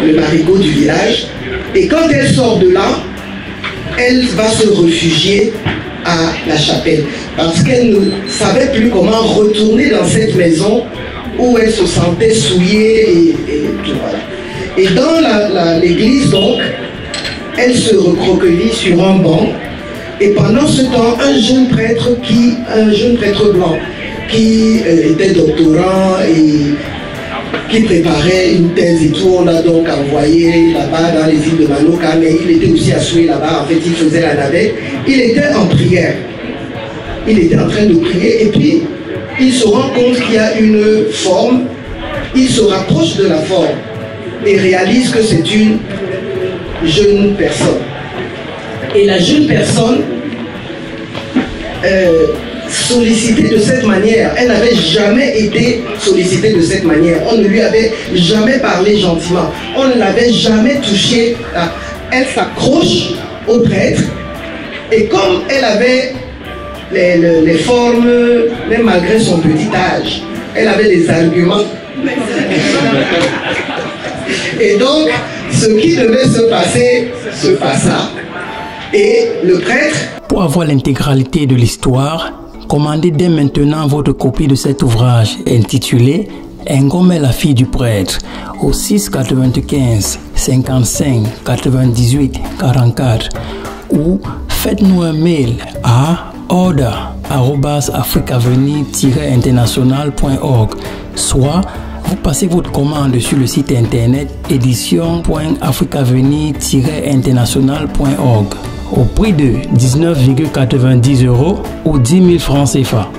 le marigot du village. Et quand elle sort de là, elle va se réfugier à la chapelle. Parce qu'elle ne savait plus comment retourner dans cette maison où elle se sentait souillée et tout, voilà. Et dans l'église, donc, elle se recroqueville sur un banc. Et pendant ce temps, un jeune prêtre blanc, qui était doctorant et qui préparait une thèse et tout, on l'a donc envoyé là-bas dans les îles de Manoka, mais il était aussi assoué là-bas, en fait il faisait la navette, il était en prière, il était en train de prier, et puis il se rend compte qu'il y a une forme, il se rapproche de la forme, et réalise que c'est une jeune personne. Et la jeune personne, sollicitée de cette manière, elle n'avait jamais été sollicitée de cette manière, on ne lui avait jamais parlé gentiment, on ne l'avait jamais touchée. Elle s'accroche au prêtre, et comme elle avait les formes, même malgré son petit âge, elle avait des arguments. Et donc, ce qui devait se passer, se passa. Et le prêtre... Pour avoir l'intégralité de l'histoire, commandez dès maintenant votre copie de cet ouvrage intitulé Ngom est la fille du prêtre au 6 95 55 98 44 ou faites-nous un mail à order@africavenir-international.org, soit vous passez votre commande sur le site internet édition.africavenir-international.org au prix de 19,90 € ou 10 000 francs CFA.